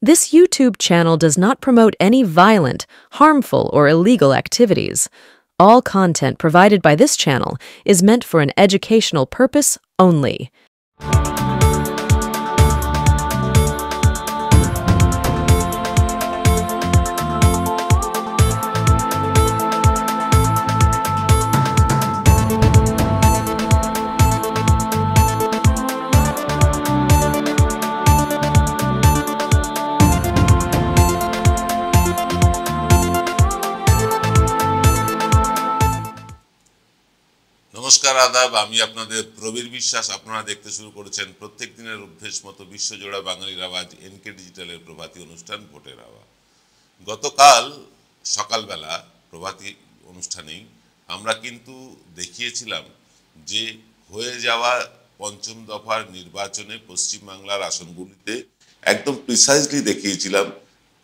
This YouTube channel does not promote any violent, harmful, or illegal activities. All content provided by this channel is meant for an educational purpose only. নমস্কার আদাব, আমি আপনাদের প্রবীর বিশ্বাস। আপনারা দেখতে শুরু করেছেন প্রত্যেক দিনের অভ্যেস মতো বিশ্বজোড়া বাঙালির আওয়াজ এনকে ডিজিটালের প্রভাতী অনুষ্ঠান ভোটের আওয়াজ। গতকাল সকালবেলা প্রভাতী অনুষ্ঠানেই আমরা কিন্তু দেখিয়েছিলাম যে হয়ে যাওয়া পঞ্চম দফার নির্বাচনে পশ্চিমবাংলার আসনগুলিতে একদম প্রিসাইজলি দেখিয়েছিলাম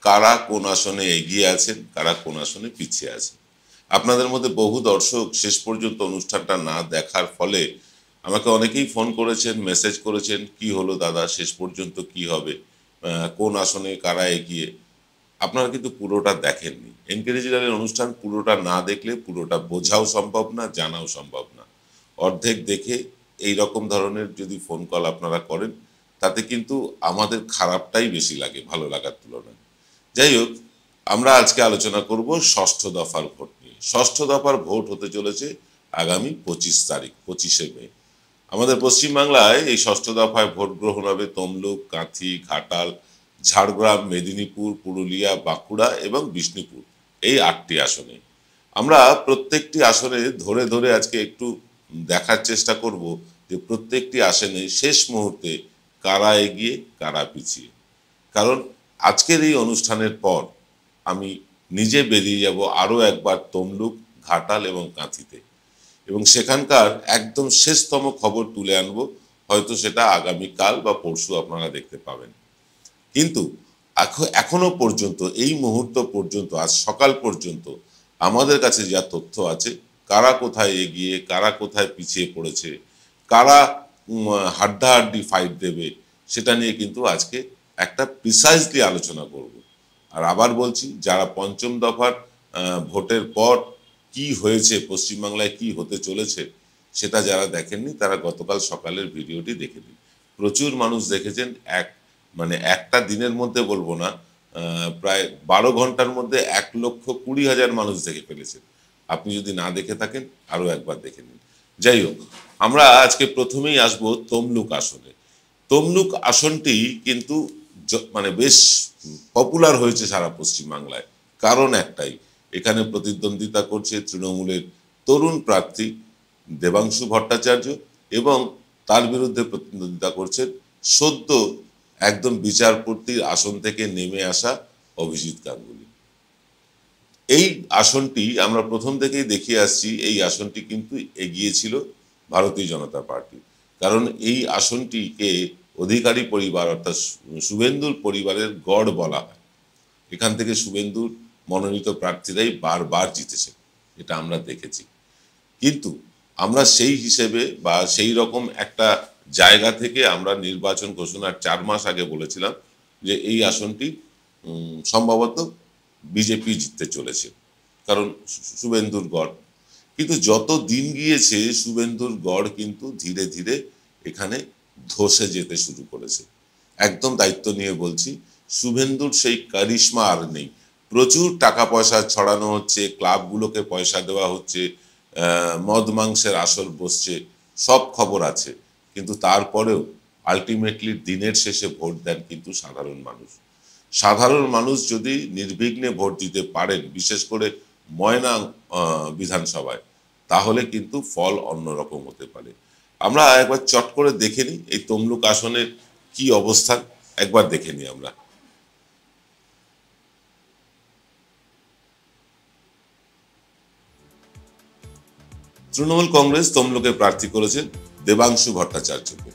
কারা কোন আসনে এগিয়ে আছেন, কারা কোন আসনে পিছিয়ে আছেন। আপনাদের মধ্যে বহু দর্শক শেষ পর্যন্ত অনুষ্ঠানটা না দেখার ফলে আমাকে অনেকেই ফোন করেছেন, মেসেজ করেছেন, কি হলো দাদা, শেষ পর্যন্ত কি হবে, কোন আসনে কারা এগিয়ে। আপনারা কিন্তু পুরোটা দেখেননি। এনকে ডিজিটালের অনুষ্ঠান পুরোটা না দেখলে পুরোটা বোঝাও সম্ভব না, জানাও সম্ভব না। অর্ধেক দেখে এই রকম ধরনের যদি ফোন কল আপনারা করেন তাতে কিন্তু আমাদের খারাপটাই বেশি লাগে ভালো লাগার তুলনায়। যাই হোক, আমরা আজকে আলোচনা করব ষষ্ঠ দফার ভোট নিয়ে। ষষ্ঠ দফার ভোট হতে চলেছে আগামী 25শে মে। আমাদের পশ্চিমবাংলায় এই ষষ্ঠ দফায় ভোট গ্রহণ হবে তমলুক, কাঁথি, ঘাটাল, ঝাড়গ্রাম, মেদিনীপুর, পুরুলিয়া, বাঁকুড়া এবং বিষ্ণুপুর, এই 8টি আসনে। আমরা প্রত্যেকটি আসনে ধরে ধরে আজকে একটু দেখার চেষ্টা করব যে প্রত্যেকটি আসনে শেষ মুহূর্তে কারা এগিয়ে কারা পিছিয়ে। কারণ আজকের এই অনুষ্ঠানের পর আমি নিজে বেরিয়ে যাব আরও একবার তমলুক, ঘাটাল এবং কাঁথিতে, এবং সেখানকার একদম শেষতম খবর তুলে আনবো। হয়তো সেটা আগামীকাল বা পরশু আপনারা দেখতে পাবেন। কিন্তু এখনো পর্যন্ত, এই মুহূর্ত পর্যন্ত, আজ সকাল পর্যন্ত আমাদের কাছে যা তথ্য আছে, কারা কোথায় এগিয়ে কারা কোথায় পিছিয়ে পড়েছে, কারা হাড্ডাহাড্ডি ফাইট দেবে, সেটা নিয়ে কিন্তু আজকে একটা প্রিসাইজলি আলোচনা করব। আর আবার বলছি, যারা পঞ্চম দফার ভোটের পর কি হয়েছে, পশ্চিমবাংলায় কি হতে চলেছে, সেটা যারা দেখেননি তারা গতকাল সকালের ভিডিওটি দেখে নিন। প্রচুর মানুষ দেখেছেন। একটা দিনের মধ্যে বলবো না, প্রায় 12 ঘন্টার মধ্যে 1,20,000 মানুষ দেখে ফেলেছেন। আপনি যদি না দেখে থাকেন আরও একবার দেখে নিন। যাই হোক, আমরা আজকে প্রথমেই আসবো তমলুক আসনে। তমলুক আসনটি কিন্তু বেশ পপুলার হয়েছে সারা পশ্চিমবাংলায়। কারণ একটাই, এখানে প্রতিদ্বন্দ্বিতা করছে তৃণমূলের তরুণ প্রার্থী দেবাংশু ভট্টাচার্য, এবং তার বিরুদ্ধে প্রতিদ্বন্দ্বিতা করছেন সদ্য একদম বিচারপতির আসন থেকে নেমে আসা অভিজিৎ গাঙ্গুলি। এই আসনটি আমরা প্রথম থেকেই দেখিয়ে আসছি, এই আসনটি কিন্তু এগিয়েছিল ভারতীয় জনতা পার্টি। কারণ এই আসনটিকে অধিকারী পরিবার অর্থাৎ শুভেন্দুর পরিবারের গড় বলা হয়। এখান থেকে শুভেন্দুর মনোনীত প্রার্থীরাই বারবার জিতেছে, এটা আমরা দেখেছি। কিন্তু আমরা সেই হিসেবে বা সেই রকম একটা জায়গা থেকে আমরা নির্বাচন ঘোষণার 4 মাস আগে বলেছিলাম যে এই আসনটি সম্ভবত বিজেপি জিততে চলেছে, কারণ শুভেন্দুর গড়। কিন্তু যত দিন গিয়েছে শুভেন্দুর গড় কিন্তু ধীরে ধীরে এখানে ধসে যেতে শুরু করেছে। একদম দায়িত্ব নিয়ে বলছি, শুভেন্দুর সেই কারিশমা আর নেই। প্রচুর টাকা পয়সা ছড়ানো হচ্ছে, ক্লাবগুলোকে পয়সা দেওয়া হচ্ছে, মদ মাংসের আসর বসছে, সব খবর আছে। কিন্তু তারপরেও আলটিমেটলি দিনের শেষে ভোট দেন কিন্তু সাধারণ মানুষ। সাধারণ মানুষ যদি নির্বিঘ্নে ভোট দিতে পারেন, বিশেষ করে ময়না বিধানসভায়, তাহলে কিন্তু ফল অন্যরকম হতে পারে। আমরা একবার চট করে দেখে নিই এই তমলুক আসনের কি অবস্থান, একবার দেখে নিই আমরা। তৃণমূল কংগ্রেস তমলুকে প্রার্থী করেছেন দেবাংশু ভট্টাচার্যকে।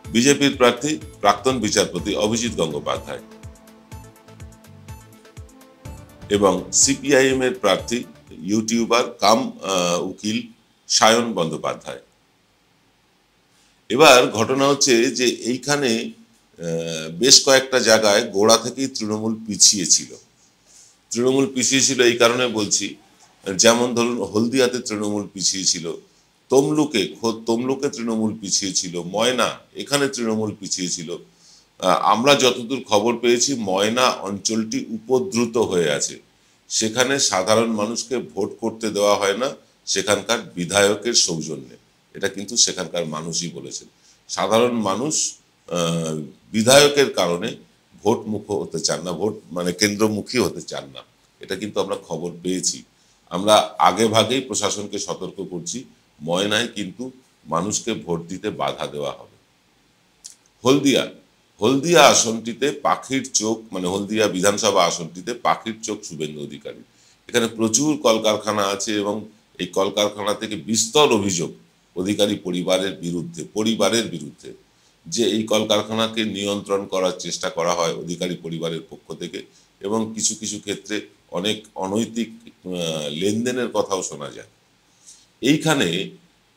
বিজেপির প্রার্থী প্রাক্তন বিচারপতি অভিজিৎ গঙ্গোপাধ্যায়, এবং সিপিআইএম এর প্রার্থী ইউটিউবার কাম উকিল সায়ন বন্দ্যোপাধ্যায়। এবার ঘটনা হচ্ছে যে এইখানে বেশ কয়েকটা জায়গায় গোড়া থেকেই তৃণমূল পিছিয়ে ছিল। তৃণমূল পিছিয়ে ছিল এই কারণে বলছি, যেমন ধরুন হলদিয়াতে তৃণমূল পিছিয়ে ছিল, তমলুকে খোদ তমলুকে তৃণমূল পিছিয়ে ছিল, ময়না এখানে তৃণমূল পিছিয়ে ছিল। আমরা যতদূর খবর পেয়েছি ময়না অঞ্চলটি উপদ্রুত হয়ে আছে, সেখানে সাধারণ মানুষকে ভোট করতে দেওয়া হয় না সেখানকার বিধায়কের সৌজন্যে। এটা কিন্তু সেখানকার মানুষই বলেছেন। সাধারণ মানুষ বিধায়কের কারণে ভোটমুখ হতে চান না, ভোট মানে কেন্দ্রমুখী হতে চান না। এটা কিন্তু আমরা খবর পেয়েছি। আমরা আগে ভাগেই প্রশাসনকে সতর্ক করছি, ময়নায় কিন্তু মানুষকে ভোট দিতে বাধা দেওয়া হবে। হলদিয়া হলদিয়া আসনটিতে পাখির চোখ, মানে হলদিয়া বিধানসভা আসনটিতে পাখির চোখ শুভেন্দু অধিকারী। এখানে প্রচুর কলকারখানা আছে এবং এই কলকারখানা থেকে বিস্তর অভিযোগ অধিকারী পরিবারের বিরুদ্ধে যে এই কলকারখানাকে নিয়ন্ত্রণ করার চেষ্টা করা হয় অধিকারী পরিবারের পক্ষ থেকে, এবং কিছু কিছু ক্ষেত্রে অনেক অনৈতিক লেনদেনের কথাও শোনা যায়। এইখানে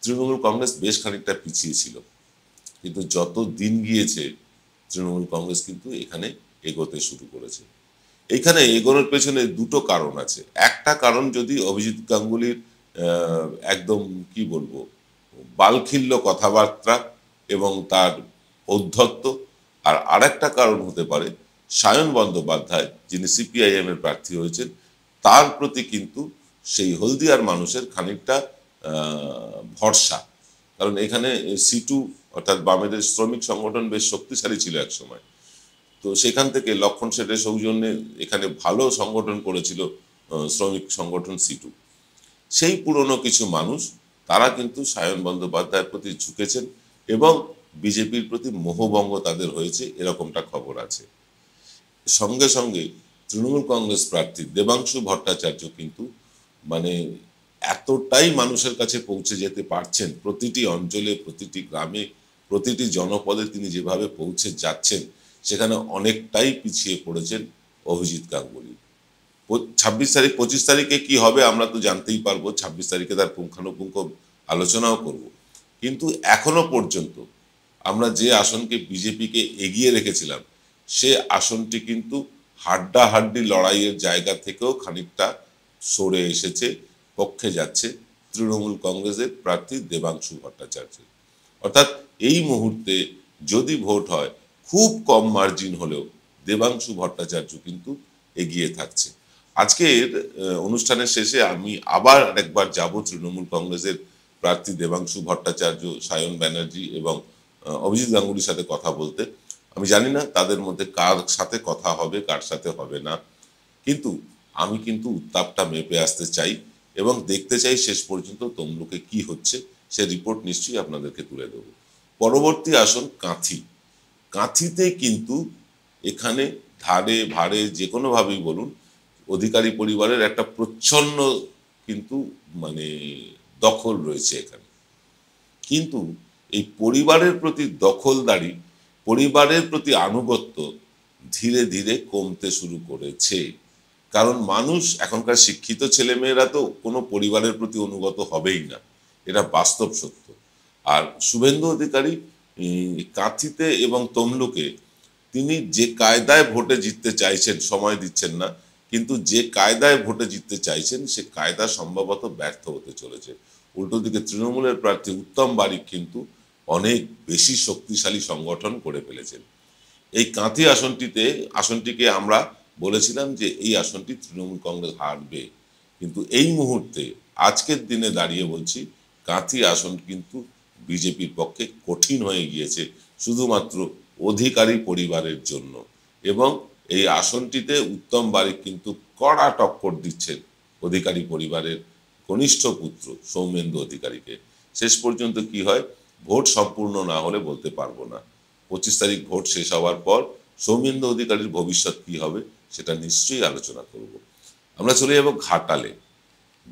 তৃণমূল কংগ্রেস বেশ খানিকটা পিছিয়ে ছিল, কিন্তু যত দিন গিয়েছে তৃণমূল কংগ্রেস কিন্তু এখানে এগোতে শুরু করেছে। এইখানে এগোনোর পেছনে দুটো কারণ আছে। একটা কারণ যদি অভিজিৎ গাঙ্গুলির একদম কি বলবো বালখিল্য কথাবার্তা এবং তার ঔদ্ধত্য, আর আরেকটা কারণ হতে পারে সায়ন বন্দ্যোপাধ্যায় যিনি সিপিআইএম এর প্রার্থী হয়েছেন তার প্রতি কিন্তু সেই হলদিয়ার মানুষের খানিকটা ভরসা। কারণ এখানে সিটু অর্থাৎ বামেদের শ্রমিক সংগঠন বেশ শক্তিশালী ছিল এক সময়, তো সেখান থেকে লক্ষণ শেঠের সৌজন্যে এখানে ভালো সংগঠন করেছিল শ্রমিক সংগঠন সিটু। সেই পুরনো কিছু মানুষ তারা কিন্তু সায়ন বন্দ্যোপাধ্যায়ের প্রতি ঝুঁকেছেন এবং বিজেপির প্রতি মোহভঙ্গ তাদের হয়েছে, এরকমটা খবর আছে। সঙ্গে সঙ্গে তৃণমূল কংগ্রেস প্রার্থী দেবাংশু ভট্টাচার্য কিন্তু মানে এতটাই মানুষের কাছে পৌঁছে যেতে পারছেন, প্রতিটি অঞ্চলে, প্রতিটি গ্রামে, প্রতিটি জনপদে তিনি যেভাবে পৌঁছে যাচ্ছেন সেখানে অনেকটাই পিছিয়ে পড়েছেন অভিজিৎ গাঙ্গুলি। 26 তারিখ 25 তারিখে কি হবে আমরা তো জানতেই পারবো, 26 তারিখে তার পুঙ্খানুপুঙ্খ আলোচনাও করব। কিন্তু এখনো পর্যন্ত আমরা যে আসনকে বিজেপিকে এগিয়ে রেখেছিলাম সে আসনটি কিন্তু হাড্ডাহাড্ডি লড়াইয়ের জায়গা থেকেও খানিকটা সরে এসেছে, পক্ষে যাচ্ছে তৃণমূল কংগ্রেসের প্রার্থী দেবাংশু ভট্টাচার্য। অর্থাৎ এই মুহূর্তে যদি ভোট হয় খুব কম মার্জিন হলেও দেবাংশু ভট্টাচার্য কিন্তু এগিয়ে থাকছে। আজকের অনুষ্ঠানের শেষে আমি আবার একবার যাব তৃণমূল কংগ্রেসের প্রার্থী দেবাংশু ভট্টাচার্য, সায়ন ব্যানার্জি এবং অভিজিৎ গাঙ্গুলির সাথে কথা বলতে। আমি জানি না তাদের মধ্যে কার সাথে কথা হবে কার সাথে হবে না, কিন্তু আমি কিন্তু উত্তাপটা মেপে আসতে চাই এবং দেখতে চাই শেষ পর্যন্ত তমলুকে কি হচ্ছে, সে রিপোর্ট নিশ্চয়ই আপনাদেরকে তুলে দেব। পরবর্তী আসন কাঁথিতে কিন্তু এখানে ধারে ভাড়ে যে কোনোভাবেই বলুন অধিকারী পরিবারের একটা প্রচ্ছন্ন কিন্তু মানে দখল রয়েছে এখানে। কিন্তু এই পরিবারের প্রতি দখলদারি, পরিবারের প্রতি আনুগত্য ধীরে ধীরে কমতে শুরু করেছে। কারণ মানুষ এখনকার শিক্ষিত ছেলেমেয়েরা তো কোনো পরিবারের প্রতি অনুগত হবেই না, এটা বাস্তব সত্য। আর শুভেন্দু অধিকারী কাঁথিতে এবং তমলুকে তিনি যে কায়দায় ভোটে জিততে চাইছেন, সময় দিচ্ছেন না, কিন্তু যে কায়দায় ভোটে জিততে চাইছেন সে কায়দা সম্ভবত ব্যর্থ হতে চলেছে। উল্টো দিকে তৃণমূলের প্রার্থী উত্তম বারিক কিন্তু অনেক বেশি শক্তিশালী সংগঠন করে ফেলেছেন। এই কাঁথি আসনটিকে আমরা বলেছিলাম যে এই আসনটি তৃণমূল কংগ্রেস হারবে, কিন্তু এই মুহূর্তে আজকের দিনে দাঁড়িয়ে বলছি কাঁথি আসন কিন্তু বিজেপির পক্ষে কঠিন হয়ে গিয়েছে শুধুমাত্র অধিকারী পরিবারের জন্য, এবং এই আসনটিতে উত্তম বারিক কিন্তু কড়া টক্কর দিচ্ছেন অধিকারী পরিবারের কনিষ্ঠ পুত্র সৌমেন্দু অধিকারীকে। শেষ পর্যন্ত কি হয় ভোট সম্পূর্ণ না হলে বলতে পারবো না। 25 তারিখ ভোট শেষ হওয়ার পর সৌমেন্দু অধিকারীর ভবিষ্যৎ কি হবে সেটা নিশ্চয়ই আলোচনা করব। আমরা চলে যাব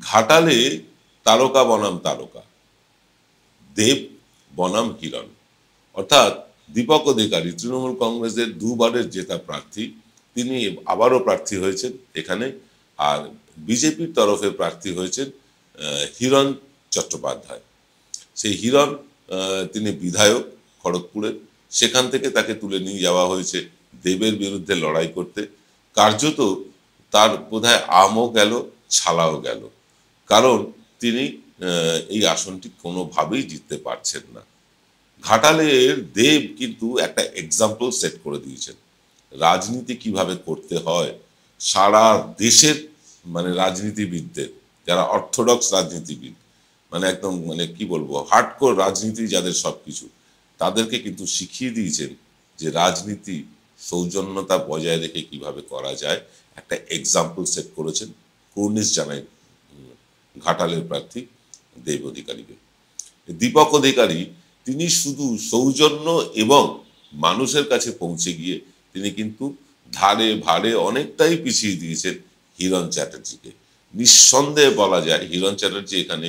ঘাটালে তারকা বনাম তারকা, দেব বনাম হিরণ। অর্থাৎ দীপক অধিকারী তৃণমূল কংগ্রেসের দুবারের জেতা প্রার্থী, তিনি আবারও প্রার্থী হয়েছেন এখানে। আর বিজেপির তরফে প্রার্থী হয়েছেন হিরণ চট্টোপাধ্যায়। সেই হিরণ তিনি বিধায়ক খড়গপুরের, সেখান থেকে তাকে তুলে নিয়ে যাওয়া হয়েছে দেবের বিরুদ্ধে লড়াই করতে। কার্যত তার বোধহয় আমও গেল, ছালাও গেল, কারণ তিনি এই আসনটি কোনোভাবেই জিততে পারছেন না। ঘাটালের দেব কিন্তু একটা এক্সাম্পল সেট করে দিয়েছেন রাজনীতি কিভাবে করতে হয়। সারা দেশের মানে রাজনীতিবিদদের, যারা অর্থোডক্স রাজনীতিবিদ, মানে একদম মানে কি বলবো হার্ডকোর রাজনীতি যাদের সবকিছু, তাদেরকে কিন্তু শিখিয়ে দিয়েছেন যে রাজনীতি সৌজন্যতা বজায় রেখে কিভাবে করা যায়। একটা এক্সাম্পল সেট করেছেন। কুর্নিশ জানাই ঘাটালের প্রার্থী দেব অধিকারীকে। দীপক অধিকারী তিনি শুধু সৌজন্য এবং মানুষের কাছে পৌঁছে গিয়ে তিনি কিন্তু ধারে ভারে অনেকটাই পিছিয়ে দিয়েছেন হিরণ চ্যাটার্জিকে। নিঃসন্দেহে বলা যায় হিরণ চ্যাটার্জি এখানে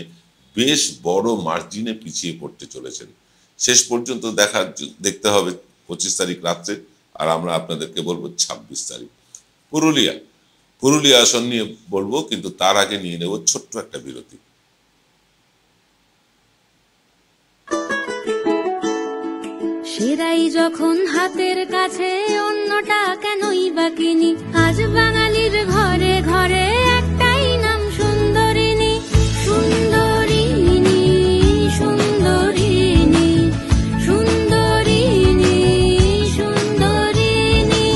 বেশ বড় মার্জিনে পিছিয়ে পড়তে চলেছেন। শেষ পর্যন্ত দেখতে হবে 25 তারিখ রাত্রে, আর আমরা আপনাদেরকে বলবো 26 তারিখ। পুরুলিয়া আসন নিয়ে বলবো, কিন্তু তার আগে নিয়ে নেব ছোট্ট একটা বিরতি। সেরাই যখন হাতের কাছে অন্যটা কেনই বা কিনি, আজ বাঙালির ঘরে ঘরে একটাই নাম সুন্দরিনী। সুন্দরিনী সুন্দরিনী সুন্দরিনী সুন্দরিনী।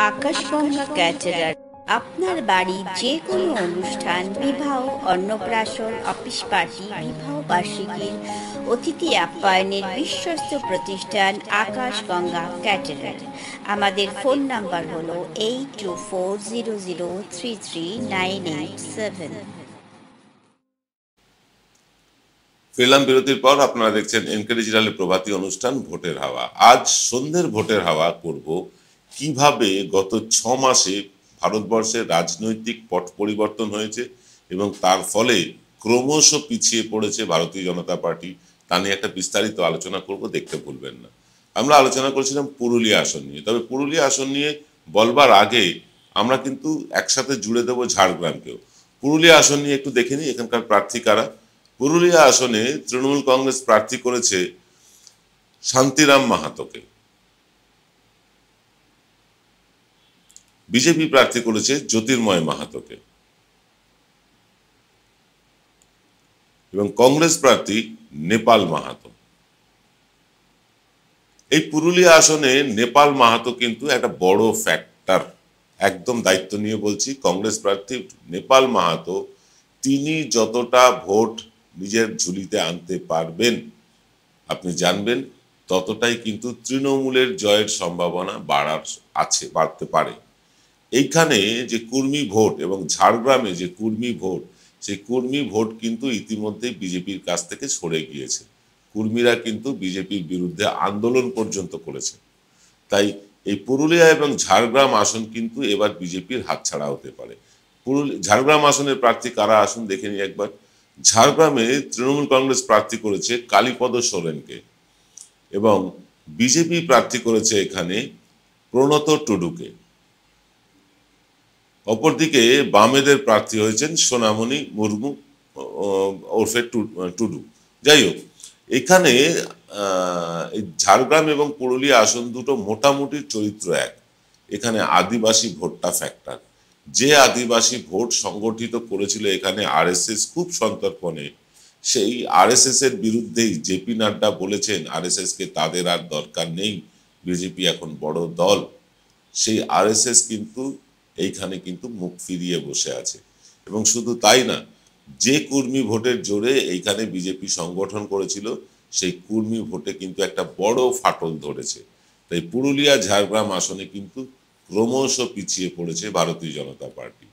আকাশগঙ্গা ক্যাটারার আপনার বাড়ির যে কোনো অনুষ্ঠান, বিবাহ, অন্নপ্রাশন, অফিস পার্টি, বিবাহ বার্ষিকীর অতিথি আপ্যায়নের বিশ্বস্ত প্রতিষ্ঠান আকাশগঙ্গা ক্যাটারার। আমাদের ফোন নাম্বার হলো 8240033987। ফিরলাম বিরতির পর। আপনারা দেখছেন এনকে ডিজিটালের প্রভাতী অনুষ্ঠান ভোটের হাওয়া। আজ সন্ধ্যের ভোটের হাওয়া করব কিভাবে গত 6 মাসে ভারতবর্ষের রাজনৈতিক পট পরিবর্তন হয়েছে এবং তার ফলে ক্রমশ পিছিয়ে পড়েছে ভারতীয় জনতা পার্টি, তা নিয়ে একটা বিস্তারিত আলোচনা করব, দেখতে ভুলবেন না। আমরা আলোচনা করেছিলাম পুরুলিয়া আসন নিয়ে, তবে পুরুলিয়া আসন নিয়ে বলবার আগে আমরা কিন্তু একসাথে জুড়ে দেবো ঝাড়গ্রামকেও। পুরুলিয়া আসন নিয়ে একটু দেখে নিই এখানকার প্রার্থী কারা। পুরুলিয়া আসনে তৃণমূল কংগ্রেস প্রার্থী করেছে শান্তিরাম মাহাতোকে, বিজেপি প্রার্থী করেছে জ্যোতির্ময় মাহাতোকে এবং কংগ্রেস প্রার্থী নেপাল মাহাতো। এই পুরুলিয়া আসনে নেপাল মাহাতো কিন্তু একটা বড় ফ্যাক্টর, একদম দায়িত্ব নিয়ে বলছি। কংগ্রেস প্রার্থী নেপাল মাহাতো তিনি যতটা ভোট নিজের ঝুলিতে আনতে পারবেন আপনি জানবেন, ততটাই কিন্তু তৃণমূলের জয়ের সম্ভাবনা বাড়তে পারে। এইখানে যে কুর্মী ভোট এবং ঝাড়গ্রামে যে কুর্মী ভোট, সেই কুর্মী ভোট কিন্তু ইতিমধ্যে বিজেপির কাছ থেকে সরে গিয়েছে। কুর্মীরা কিন্তু বিজেপির বিরুদ্ধে আন্দোলন পর্যন্ত করেছে। তাই এই পুরুলিয়া এবং ঝাড়গ্রাম আসন কিন্তু এবার বিজেপির হাতছাড়া হতে পারে। ঝাড়গ্রাম আসনের প্রার্থী কারা আসুন দেখে নিই একবার। ঝাড়গ্রামে তৃণমূল কংগ্রেস প্রার্থী করেছে কালীপদ সোরেনকে এবং বিজেপি প্রার্থী করেছে এখানে প্রণত টুডুকে। অপরদিকে বামেদের প্রার্থী হয়েছেন সোনামণি মুর্মু ওরফে টুডু। যাই হোক, এখানে এই ঝাড়গ্রাম এবং পুরুলিয়া আসন দুটো মোটামুটি চরিত্র এক। এখানে আদিবাসী ভোটটা ফ্যাক্টর। যে আদিবাসী ভোট সংগঠিত করেছিল এখানে আরএসএস খুব সন্তর্পণে, সেই আরএসএস এর বিরুদ্ধেই জেপি নাড্ডা বলেছেন আরএসএস কে তাদের আর দরকার নেই, বিজেপি এখন বড় দল। সেই আরএসএস কিন্তু এইখানে কিন্তু মুখ ফিরিয়ে বসে আছে। এবং শুধু তাই না, যে কুর্মী ভোটের জোরে এইখানে বিজেপি সংগঠন করেছিল সেই কুর্মী ভোটে কিন্তু একটা বড় ফাটল ধরেছে। তাই পুরুলিয়া ঝাড়গ্রাম আসনে কিন্তু ক্রমশ পিছিয়ে পড়েছে ভারতীয় জনতা পার্টি।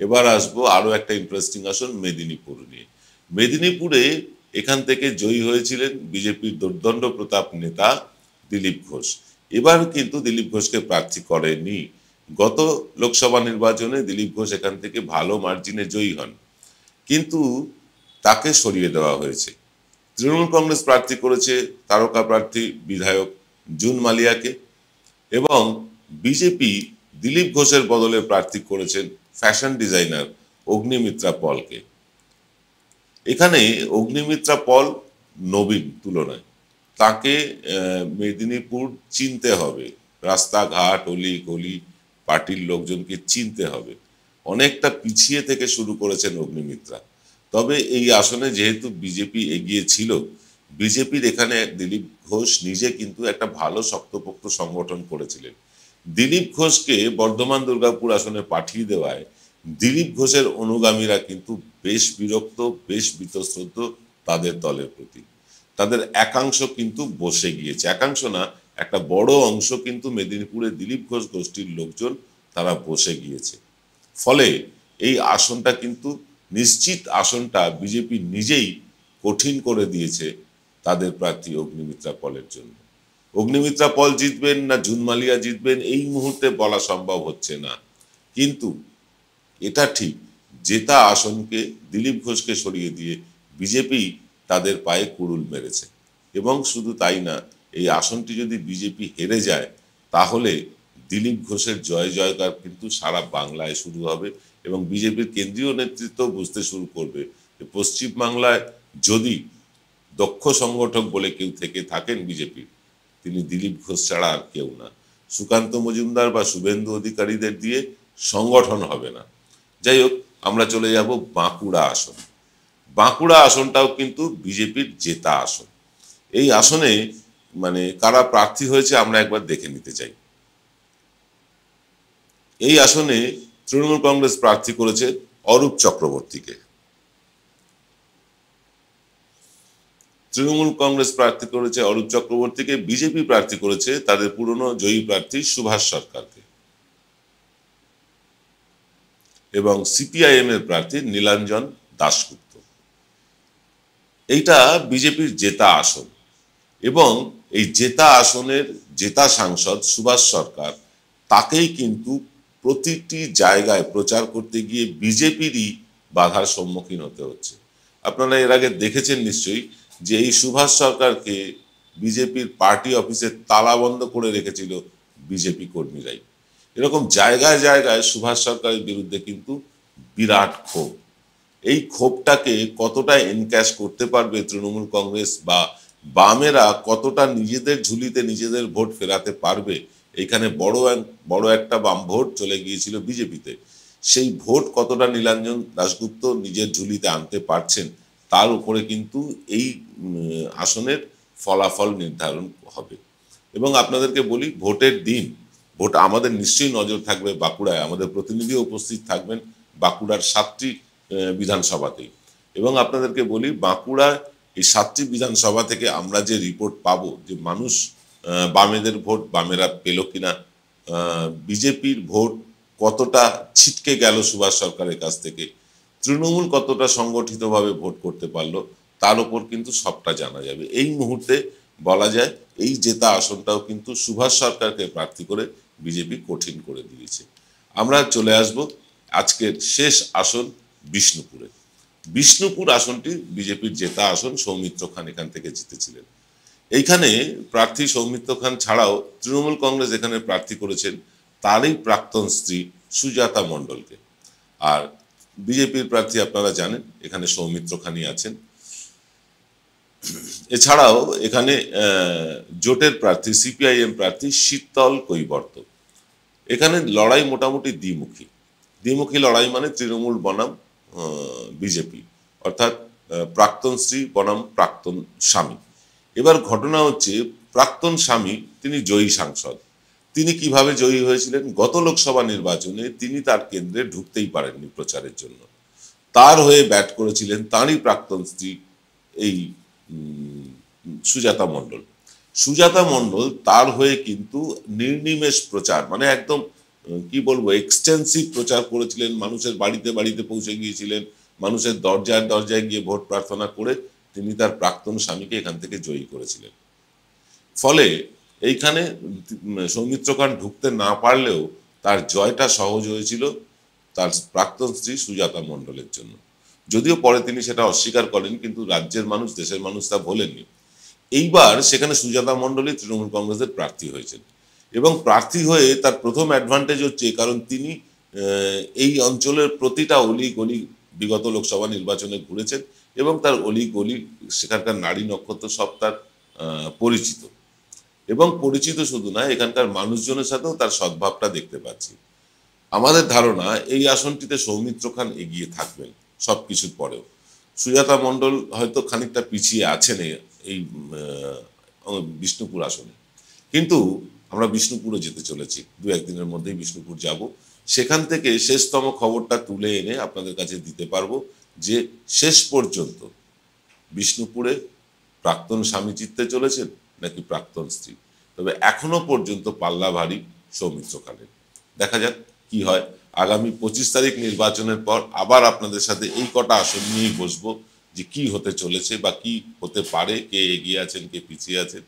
এবার আসবো আরো একটা ইন্টারেস্টিং আসন মেদিনীপুর নিয়ে। মেদিনীপুরে এখান থেকে জয়ী হয়েছিলেন বিজেপির দুর্দণ্ড প্রতাপ নেতা দিলীপ ঘোষ। এবার কিন্তু দিলীপ ঘোষকে প্রার্থী করেনি। গত লোকসভা নির্বাচনে দিলীপ ঘোষ এখান থেকে ভালো মার্জিনে জয়ী হন, কিন্তু তাকে সরিয়ে দেওয়া হয়েছে। তৃণমূল কংগ্রেস প্রার্থী করেছে তারকা প্রার্থী বিধায়ক জুন মালিয়াকে এবং বিজেপি দিলীপ ঘোষের বদলে প্রার্থী করেছেন ফ্যাশন ডিজাইনার অগ্নিমিত্রা পলকে। এখানে অগ্নিমিত্রা পল নবীন তুলনায়, তাকে মেদিনীপুর চিনতে হবে, রাস্তাঘাট অলি গলি পার্টির লোকজনকে চিনতে হবে। অনেকটা পিছিয়ে থেকে শুরু করেছেন অগ্নিমিত্রা। তবে এই আসনে যেহেতু বিজেপি এগিয়ে ছিল, বিজেপির এখানে দিলীপ ঘোষ নিজে কিন্তু একটা ভালো শক্তপোক্ত সংগঠন করেছিলেন। দিলীপ ঘোষকে বর্ধমান দুর্গাপুর আসনে পাঠিয়ে দেওয়ায় দিলীপ ঘোষের অনুগামীরা কিন্তু বেশ বিরক্ত, বেশ বীতশ্রদ্ধ তাদের দলের প্রতি। তাদের একাংশ কিন্তু বসে গিয়েছে, একাংশ না, একটা বড় অংশ কিন্তু মেদিনীপুরে দিলীপ ঘোষ গোষ্ঠীর লোকজন তারা বসে গিয়েছে। ফলে এই আসনটা কিন্তু নিশ্চিত আসনটা বিজেপি নিজেই কঠিন করে দিয়েছে তাদের প্রার্থী অগ্নিমিত্রা পলের জন্য। অগ্নিমিত্রা পল জিতবেন না জুন মালিয়া জিতবেন এই মুহূর্তে বলা সম্ভব হচ্ছে না, কিন্তু এটা ঠিক জেতা আসনকে দিলীপ ঘোষকে সরিয়ে দিয়ে বিজেপি তাদের পায়ে কুড়ুল মেরেছে। এবং শুধু তাই না, এই আসনটি যদি বিজেপি হেরে যায় তাহলে দিলীপ ঘোষের জয় জয়কার কিন্তু সারা বাংলায় শুরু হবে এবং বিজেপির কেন্দ্রীয় নেতৃত্ব বুঝতে শুরু করবে যে পশ্চিমবাংলায় যদি দক্ষ সংগঠক বলে কেউ থেকে থাকেন বিজেপির, তিনি দিলীপ ঘোষ ছাড়া আর কেউ না। সুকান্ত মজুমদার বা শুভেন্দু অধিকারীদের দিয়ে সংগঠন হবে না। যাই হোক, আমরা চলে যাব বাঁকুড়া আসন। বাঁকুড়া আসনটাও কিন্তু বিজেপির জেতা আসন। এই আসনে মানে কারা প্রার্থী হয়েছে আমরা একবার দেখে নিতে চাই। এই আসনে তৃণমূল কংগ্রেস প্রার্থী করেছে অরূপ চক্রবর্তীকে। তৃণমূল কংগ্রেস প্রার্থী করেছে অরূপ চক্রবর্তীকে, বিজেপি প্রার্থী করেছে তাদের পুরনো জয়ী প্রার্থী সুভাষ সরকারকে এবং সিপিআইএম এর প্রার্থী নীলাঞ্জন দাশগুপ্ত। এইটা বিজেপির জেতা আসন এবং এই জেতা আসনের জেতা সাংসদ সুভাষ সরকার, তাকেই কিন্তু প্রতিটি জায়গায় প্রচার করতে গিয়ে বিজেপিরই বাধার সম্মুখীন হতে হচ্ছে। আপনারা এর আগে দেখেছেন নিশ্চয়ই যে এই সুভাষ সরকারকে বিজেপির পার্টি অফিসে তালা বন্ধ করে রেখেছিল বিজেপি কর্মীরাই। এরকম জায়গায় জায়গায় সুভাষ সরকারের বিরুদ্ধে কিন্তু বিরাট ক্ষোভ। এই ক্ষোভটাকে কতটা এনক্যাশ করতে পারবে তৃণমূল কংগ্রেস বা বামেরা, কতটা নিজেদের ঝুলিতে নিজেদের ভোট ফেরাতে পারবে, এখানে বড় একটা বাম ভোট চলে গিয়েছিল বিজেপিতে। সেই ভোট কতটা নীলাঞ্জন দাশগুপ্ত নিজের ঝুলিতে আনতে পারছেন তার উপরে কিন্তু এই আসনের ফলাফল নির্ধারণ হবে। এবং আপনাদেরকে বলি, ভোটের দিন ভোট আমাদের নিশ্চয়ই নজর থাকবে বাঁকুড়ায়। আমাদের প্রতিনিধিও উপস্থিত থাকবেন বাঁকুড়ার 7টি বিধানসভাতেই। এবং আপনাদেরকে বলি, বাঁকুড়ার এই 7টি বিধানসভা থেকে আমরা যে রিপোর্ট পাবো যে মানুষ বামেদের ভোট বামেরা পেল কিনা, বিজেপির ভোট কতটা ছিটকে গেল সুভাষ সরকারের কাছ থেকে, তৃণমূল কতটা সংগঠিতভাবে ভোট করতে পারলো, তার উপর কিন্তু সবটা জানা যাবে। এই মুহূর্তে বলা যায় এই জেতা আসনটাও কিন্তু সুভাষ সরকারকে প্রার্থী করে বিজেপি কঠিন করে দিয়েছে। আমরা চলে আসব আজকের শেষ আসন বিষ্ণুপুরে। বিষ্ণুপুর আসনটি বিজেপির জেতা আসন, সৌমিত্র খান এখান থেকে জিতেছিলেন। এইখানে প্রার্থী সৌমিত্র খান ছাড়াও তৃণমূল কংগ্রেস এখানে প্রার্থী করেছেন তারই প্রাক্তন স্ত্রী সুজাতা মণ্ডলকে। আর বিজেপির প্রার্থী আপনারা জানেন এখানে সৌমিত্র খানই আছেন। এছাড়াও এখানে জোটের প্রার্থী সিপিআইএম প্রার্থী শীতল কৈবর্ত। এখানে লড়াই মোটামুটি দ্বিমুখী লড়াই, মানে তৃণমূল বনাম বিজেপি, অর্থাৎ প্রাক্তন স্ত্রী বনাম প্রাক্তন স্বামী। এবার ঘটনা হচ্ছে, প্রাক্তন স্বামী তিনি জয়ী সাংসদ। তিনি কিভাবে জয়ী হয়েছিলেন? গত লোকসভা নির্বাচনে তিনি তার কেন্দ্রে ঢুকতেই পারেননি প্রচারের জন্য। তার হয়ে ব্যাট করেছিলেন তাঁরই প্রাক্তন স্ত্রী এই সুজাতা মণ্ডল। সুজাতা মণ্ডল তার হয়ে কিন্তু নির্নিমেষ প্রচার, মানে একদম কি বলবো, এক্সটেন্সিভ প্রচার করেছিলেন। মানুষের বাড়িতে বাড়িতে পৌঁছে গিয়েছিলেন, মানুষের দরজায় দরজায় গিয়ে ভোট প্রার্থনা করে তিনি তার প্রাক্তন স্বামীকে এখান থেকে জয়ী করেছিলেন। ফলে এইখানে সৌমিত্র খান ঢুকতে না পারলেও তার জয়টা সহজ হয়েছিল তার প্রাক্তন স্ত্রী সুজাতা মণ্ডলের জন্য। যদিও পরে তিনি সেটা অস্বীকার করেন, কিন্তু রাজ্যের মানুষ, দেশের মানুষ তা ভোলেননি। এইবার সেখানে সুজাতা মণ্ডলই তৃণমূল কংগ্রেসের প্রার্থী হয়েছেন এবং প্রার্থী হয়ে তার প্রথম অ্যাডভান্টেজ হচ্ছে কারণ তিনি এই অঞ্চলের প্রতিটা অলি গলি বিগত লোকসভা নির্বাচনে ঘুরেছেন এবং তার অলি গলি, সেখানকার নারী নক্ষত্র সব তার পরিচিত, এবং পরিচিত শুধু না, এখানকার মানুষজনের সাথেও তার সদ্ভাবটা দেখতে পাচ্ছি। আমাদের ধারণা এই আসনটিতে সৌমিত্র খান এগিয়ে থাকবেন সবকিছুর পরেও। সুজাতা মণ্ডল হয়তো খানিকটা পিছিয়ে আছেন এই বিষ্ণুপুর আসনে, কিন্তু আমরা বিষ্ণুপুরে যেতে চলেছি, দু একদিনের মধ্যেই বিষ্ণুপুর যাব। সেখান থেকে শেষতম খবরটা তুলে এনে আপনাদের কাছে দিতে পারবো যে শেষ পর্যন্ত বিষ্ণুপুরে প্রাক্তন স্বামী জিততে চলেছেন নাকি প্রাক্তন স্ত্রী। তবে এখনো পর্যন্ত পাল্লা ভারী সৌমিত্র খানের। দেখা যাক কি হয়। আগামী 25 তারিখ নির্বাচনের পর আবার আপনাদের সাথে এই কটা আসন নিয়েই বসবো, যে কি হতে চলেছে বা কি হতে পারে, কে এগিয়ে আছেন কে পিছিয়ে আছেন,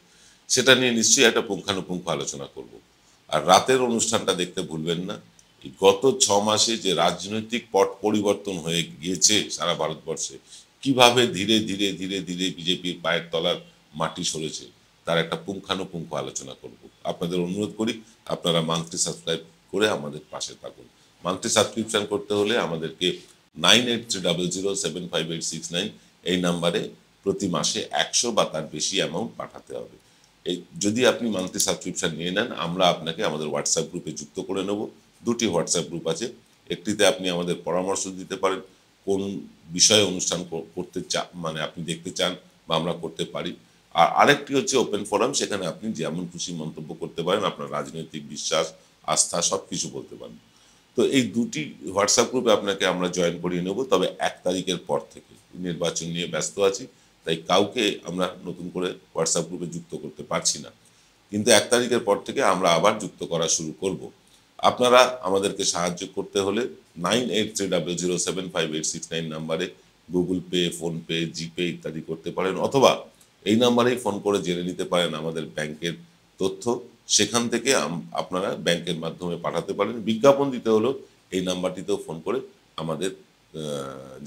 সেটা নিয়ে নিশ্চয়ই একটা পুঙ্খানুপুঙ্খ আলোচনা করব। আর রাতের অনুষ্ঠানটা দেখতে ভুলবেন না। এই গত 6 মাসে যে রাজনৈতিক পট পরিবর্তন হয়ে গিয়েছে সারা ভারতবর্ষে, কিভাবে ধীরে ধীরে ধীরে ধীরে বিজেপির পায়ের তলার মাটি সরেছে, তার একটা পুঙ্খানুপুঙ্খ আলোচনা করব। আপনাদের অনুরোধ করি আপনারা মান্থলি সাবস্ক্রাইব করে আমাদের পাশে থাকুন। মান্থলি সাবস্ক্রিপশন করতে হলে আমাদেরকে 9830075869 এই নাম্বারে প্রতি মাসে 100 বা তার বেশি অ্যামাউন্ট পাঠাতে হবে। এই যদি আপনি মান্থলি সাবস্ক্রিপশন নিয়ে নেন, আমরা আপনাকে আমাদের হোয়াটসঅ্যাপ গ্রুপে যুক্ত করে নেব। 2টি হোয়াটসঅ্যাপ গ্রুপ আছে। একটিতে আপনি আমাদের পরামর্শ দিতে পারেন, কোন বিষয়ে অনুষ্ঠান করতে মানে আপনি দেখতে চান বা আমরা করতে পারি। আর আরেকটি হচ্ছে ওপেন ফোরাম, সেখানে আপনি যেমন খুশি মন্তব্য করতে পারেন, আপনার রাজনৈতিক বিশ্বাস আস্থা সব কিছু বলতে পারেন। তো এই 2টি হোয়াটসঅ্যাপ গ্রুপে আপনাকে আমরা জয়েন করিয়ে নেব, তবে 1 তারিখের পর থেকে। নির্বাচন নিয়ে ব্যস্ত আছি, তাই কাউকে আমরা নতুন করে হোয়াটসঅ্যাপ গ্রুপে যুক্ত করতে পারছি না, কিন্তু 1 তারিখের পর থেকে আমরা আবার যুক্ত করা শুরু করব। আপনারা আমাদেরকে সাহায্য করতে হলে 9830075869 নাম্বারে গুগল পে, ফোনপে, জিপে ইত্যাদি করতে পারেন, অথবা এই নাম্বারেই ফোন করে জেনে নিতে পারেন আমাদের ব্যাংকের তথ্য। সেখান থেকে আপনারা ব্যাংকের মাধ্যমে পাঠাতে পারেন। বিজ্ঞাপন দিতে হলেও এই নাম্বারটিতেও ফোন করে আমাদের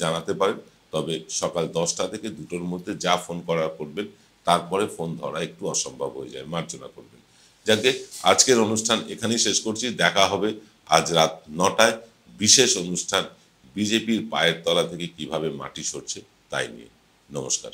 জানাতে পারেন। তবে সকাল 10টা থেকে 2টোর মধ্যে যা ফোন করা করবেন, তারপরে ফোন ধরা একটু অসম্ভব হয়ে যায়, মার্জনা করবেন। যাকে আজকের অনুষ্ঠান এখানেই শেষ করছি। দেখা হবে আজ রাত 9টায় বিশেষ অনুষ্ঠান, বিজেপির পায়ের তলা থেকে কিভাবে মাটি সরছে তাই নিয়ে। নমস্কার।